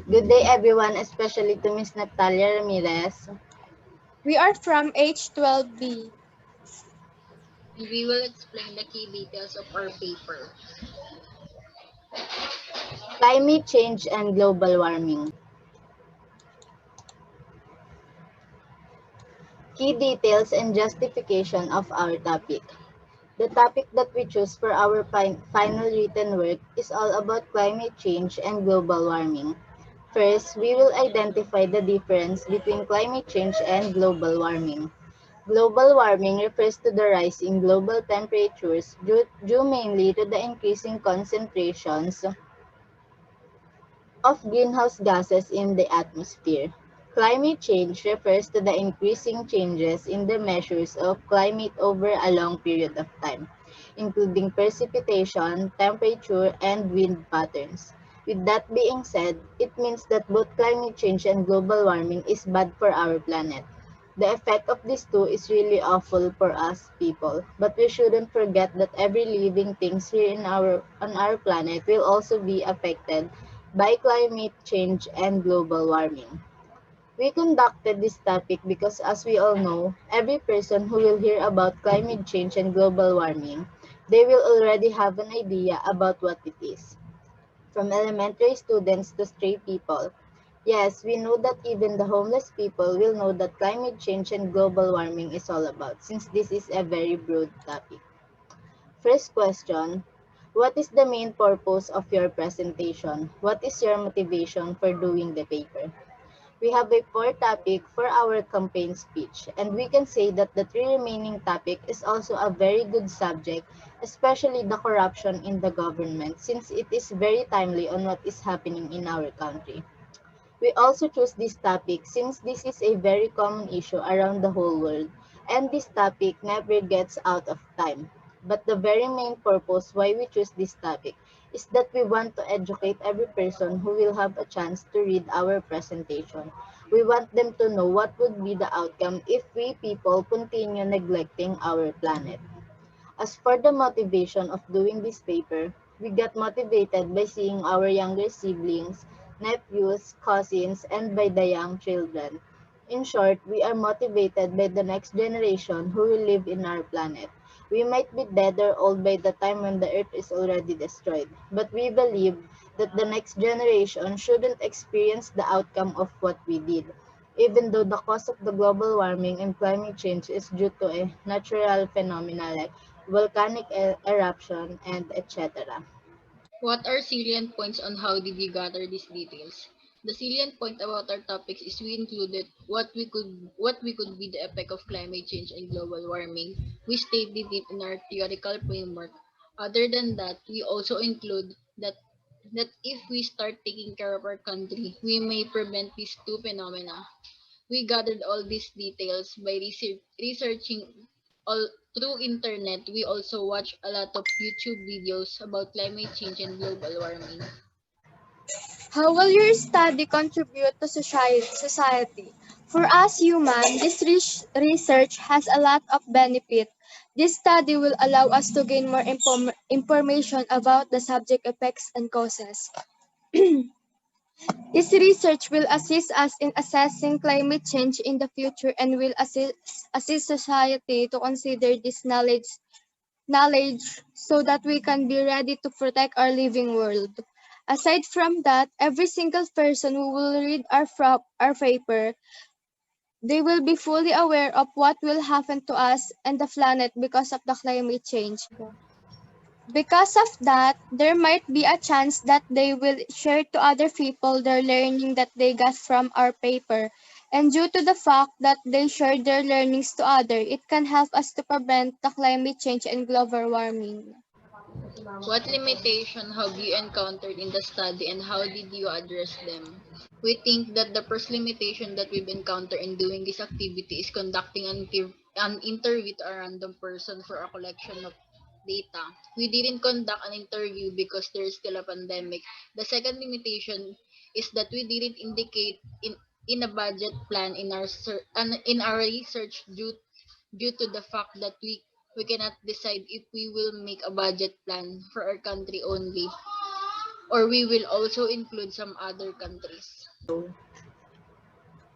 Good day, everyone, especially to Miss Nepthalia Ramirez. We are from H12B. And we will explain the key details of our paper. Climate change and global warming. Key details and justification of our topic. The topic that we choose for our final written work is all about climate change and global warming. First, we will identify the difference between climate change and global warming. Global warming refers to the rise in global temperatures due mainly to the increasing concentrations of greenhouse gases in the atmosphere. Climate change refers to the increasing changes in the measures of climate over a long period of time, including precipitation, temperature, and wind patterns. With that being said, it means that both climate change and global warming is bad for our planet. The effect of these two is really awful for us people, but we shouldn't forget that every living thing here on our planet will also be affected by climate change and global warming. We conducted this topic because, as we all know, every person who will hear about climate change and global warming, they will already have an idea about what it is. From elementary students to stray people. Yes, we know that even the homeless people will know that climate change and global warming is all about, since this is a very broad topic. First question, what is the main purpose of your presentation? What is your motivation for doing the paper? We have a four topic for our campaign speech, and we can say that the three remaining topic is also a very good subject, especially the corruption in the government, since it is very timely on what is happening in our country. We also choose this topic since this is a very common issue around the whole world, and this topic never gets out of time. But the very main purpose why we choose this topic is that we want to educate every person who will have a chance to read our presentation. We want them to know what would be the outcome if we people continue neglecting our planet. As for the motivation of doing this paper, we got motivated by seeing our younger siblings, nephews, cousins, and by the young children. In short, we are motivated by the next generation who will live in our planet. We might be dead or old by the time when the earth is already destroyed, but we believe that the next generation shouldn't experience the outcome of what we did. Even though the cause of the global warming and climate change is due to a natural phenomena like volcanic eruption, and etc. What are salient points on how did we gather these details? The salient point about our topics is we included what we could be the effect of climate change and global warming. We stated it in our theoretical framework. Other than that, we also include that if we start taking care of our country, we may prevent these two phenomena. We gathered all these details by researching all through internet. We also watch a lot of YouTube videos about climate change and global warming. How will your study contribute to society? For us humans, this research has a lot of benefit. This study will allow us to gain more information about the subject effects and causes. This research will assist us in assessing climate change in the future and will assist society to consider this knowledge so that we can be ready to protect our living world. Aside from that, every single person who will read our paper, they will be fully aware of what will happen to us and the planet because of the climate change. Because of that, there might be a chance that they will share to other people their learning that they got from our paper. And due to the fact that they share their learnings to others, it can help us to prevent the climate change and global warming. What limitation have you encountered in the study and how did you address them? We think that the first limitation that we've encountered in doing this activity is conducting an interview with a random person for a collection of data. We didn't conduct an interview because there is still a pandemic. The second limitation is that we didn't indicate in a budget plan in our research due to the fact that we cannot decide if we will make a budget plan for our country only. or we will also include some other countries?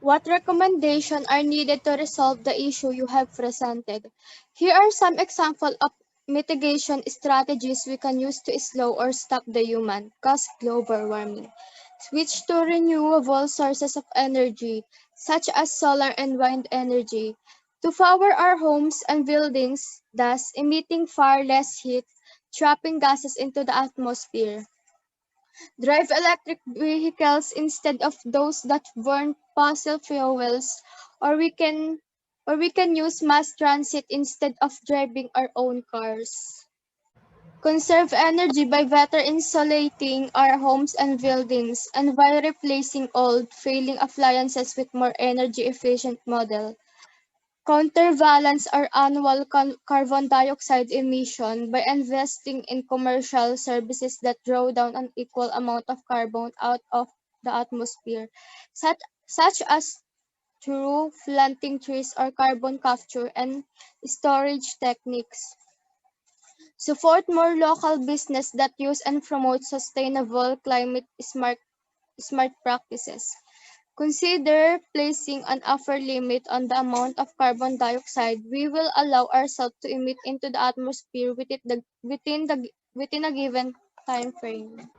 What recommendations are needed to resolve the issue you have presented? Here are some examples of mitigation strategies we can use to slow or stop the human-caused global warming. Switch to renewable sources of energy, such as solar and wind energy, to power our homes and buildings, thus emitting far less heat, trapping gases into the atmosphere. Drive electric vehicles instead of those that burn fossil fuels, or we can use mass transit instead of driving our own cars. Conserve energy by better insulating our homes and buildings and by replacing old, failing appliances with more energy efficient model. Counterbalance our annual carbon dioxide emission by investing in commercial services that draw down an equal amount of carbon out of the atmosphere, such, such as through planting trees or carbon capture and storage techniques. Support more local business that use and promote sustainable climate smart practices. Consider placing an upper limit on the amount of carbon dioxide we will allow ourselves to emit into the atmosphere within a given time frame.